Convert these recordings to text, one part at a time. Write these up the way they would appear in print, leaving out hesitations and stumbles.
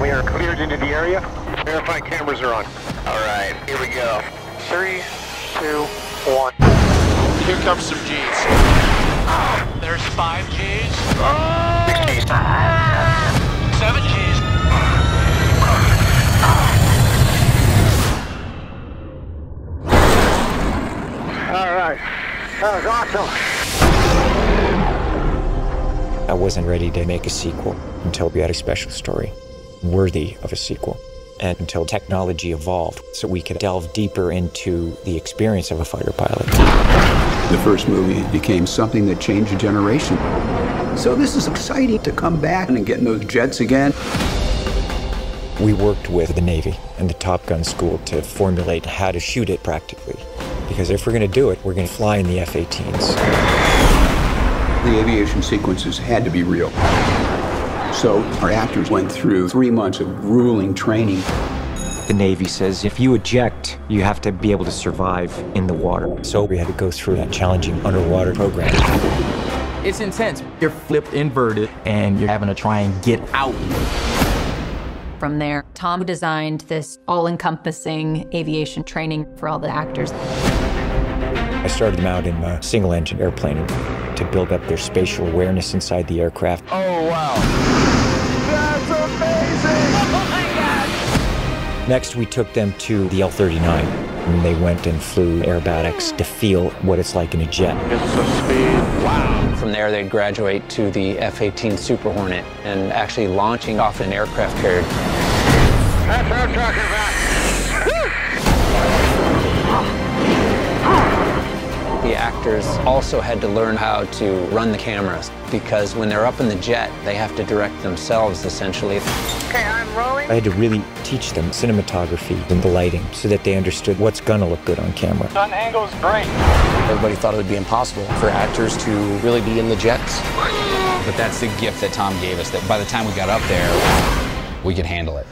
We are cleared into the area. Verify cameras are on. All right, here we go. 3, 2, 1. Here comes some G's. There's 5 Gs. 6 Gs. 7 Gs. All right. That was awesome. I wasn't ready to make a sequel until we had a special story worthy of a sequel, and until technology evolved so we could delve deeper into the experience of a fighter pilot. The first movie became something that changed a generation. So this is exciting to come back and get in those jets again. We worked with the Navy and the Top Gun school to formulate how to shoot it practically. Because if we're going to do it, we're going to fly in the F-18s. The aviation sequences had to be real. So our actors went through 3 months of grueling training. The Navy says if you eject, you have to be able to survive in the water. So we had to go through that challenging underwater program. It's intense. You're flipped inverted, and you're having to try and get out. From there, Tom designed this all-encompassing aviation training for all the actors. I started them out in a single-engine airplane to build up their spatial awareness inside the aircraft. Oh, wow. That's amazing! Oh, my God! Next, we took them to the L-39, and they went and flew aerobatics to feel what it's like in a jet. Get some speed. Wow. From there, they graduate to the F-18 Super Hornet and actually launching off an aircraft carrier. That's what I'm talking about. The actors also had to learn how to run the cameras, because when they're up in the jet, they have to direct themselves, essentially. Okay, I'm rolling. I had to really teach them cinematography and the lighting so that they understood what's gonna look good on camera. Sun angle's great. Everybody thought it would be impossible for actors to really be in the jets. But that's the gift that Tom gave us, that by the time we got up there, we could handle it.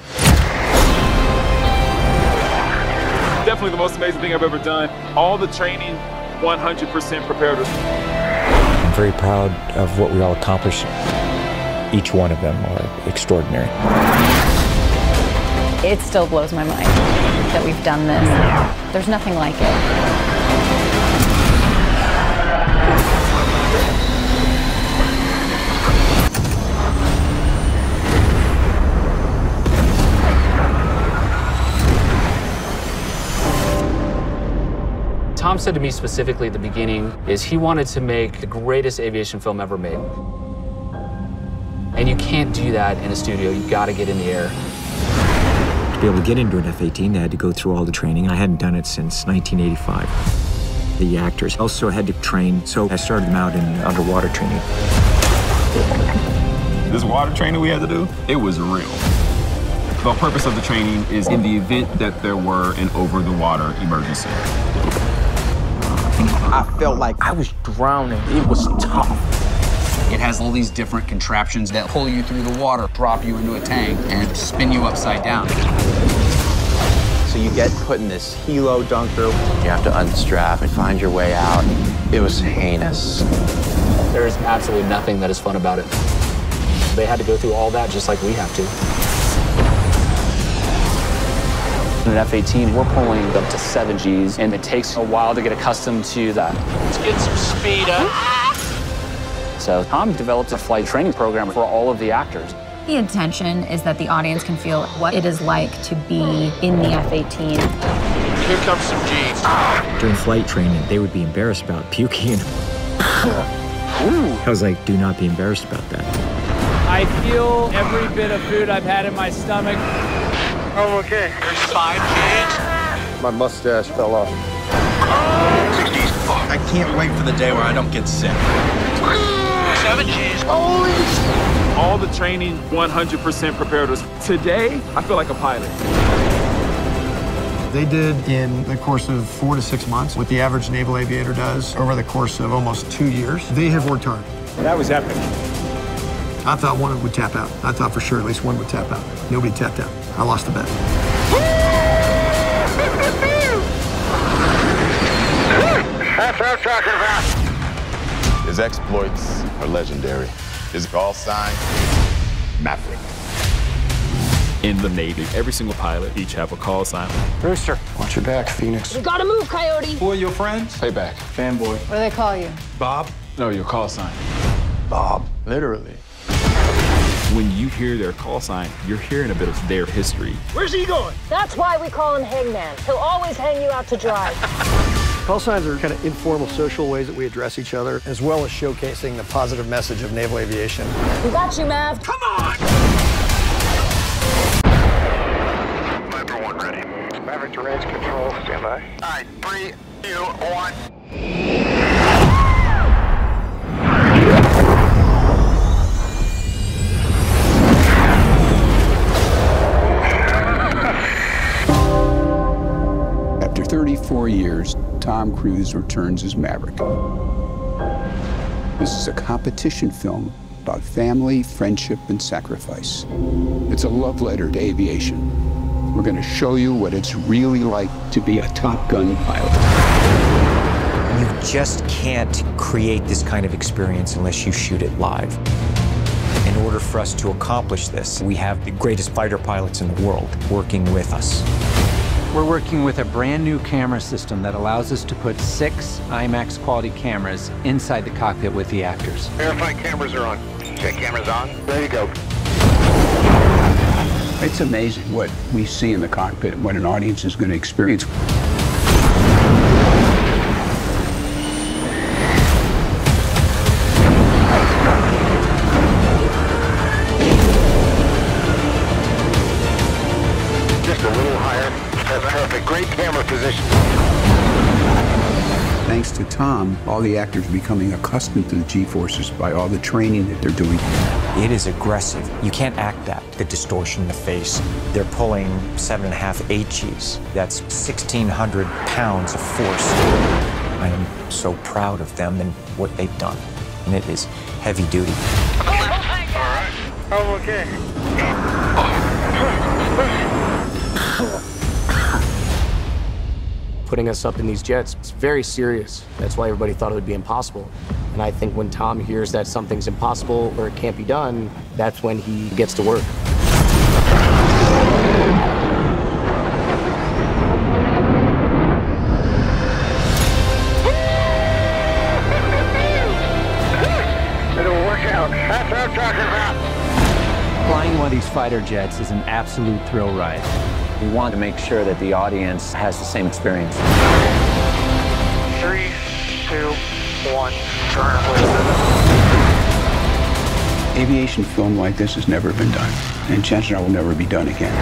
Definitely the most amazing thing I've ever done. All the training, 100% prepared us. I'm very proud of what we all accomplished. Each one of them are extraordinary. It still blows my mind that we've done this. There's nothing like it. Tom said to me specifically at the beginning is he wanted to make the greatest aviation film ever made. And you can't do that in a studio. You've got to get in the air. To be able to get into an F-18, they had to go through all the training. I hadn't done it since 1985. The actors also had to train, so I started them out in underwater training. This water training we had to do, it was real. The purpose of the training is in the event that there were an over-the-water emergency. I felt like I was drowning. It was tough. It has all these different contraptions that pull you through the water, drop you into a tank, and spin you upside down. So you get put in this helo dunker. You have to unstrap and find your way out. It was heinous. There's absolutely nothing that is fun about it. They had to go through all that just like we have to. In an F-18, we're pulling up to 7 Gs, and it takes a while to get accustomed to that. Let's get some speed up. So Tom developed a flight training program for all of the actors. The intention is that the audience can feel what it is like to be in the F-18. Here comes some G's. During flight training, they would be embarrassed about puking. I was like, do not be embarrassed about that. I feel every bit of food I've had in my stomach. Oh, okay. There's 5 G's. My mustache fell off. 6 G's. I can't wait for the day where I don't get sick. 7 G's. Holy! All the training, 100% prepared us. Today, I feel like a pilot. They did in the course of 4 to 6 months what the average naval aviator does over the course of almost 2 years. They have worked hard. That was epic. I thought one would tap out. I thought for sure at least one would tap out. Nobody tapped out. I lost the bet. That's what I'm talking about. His exploits are legendary. His call sign, Maverick. in the Navy. Every single pilot each have a call sign. Rooster, watch your back, Phoenix. We gotta move, Coyote. Who are your friends? Payback. Fanboy. What do they call you? Bob? No, your call sign. Bob, literally. When you hear their call sign, you're hearing a bit of their history. Where's he going? That's why we call him Hangman. He'll always hang you out to dry. Call signs are kind of informal social ways that we address each other, as well as showcasing the positive message of naval aviation. We got you, Mav. Come on! Viper 1 ready. Maverick to range control, stand by. All right, 3, 2, 1. After 34 years, Tom Cruise returns as Maverick. This is a competition film about family, friendship, and sacrifice. It's a love letter to aviation. We're going to show you what it's really like to be a Top Gun pilot. You just can't create this kind of experience unless you shoot it live. In order for us to accomplish this, we have the greatest fighter pilots in the world working with us. We're working with a brand new camera system that allows us to put 6 IMAX quality cameras inside the cockpit with the actors. Verify cameras are on. Check cameras on. There you go. It's amazing what we see in the cockpit and what an audience is going to experience. Just a little higher. That's perfect. Great camera position. Thanks to Tom, all the actors are becoming accustomed to the G-forces by all the training that they're doing. It is aggressive. You can't act that. The distortion in the face. They're pulling 7.5 HGs. That's 1,600 pounds of force. I am so proud of them and what they've done. And it is heavy duty. All right. Oh, okay. Putting us up in these jets, it's very serious. That's why everybody thought it would be impossible. And I think when Tom hears that something's impossible or it can't be done, that's when he gets to work. It'll work out. That's what I'm talking about. Flying one of these fighter jets is an absolute thrill ride. We want to make sure that the audience has the same experience. 3, 2, 1. Turn Aviation film like this has never been done, and chances are will never be done again.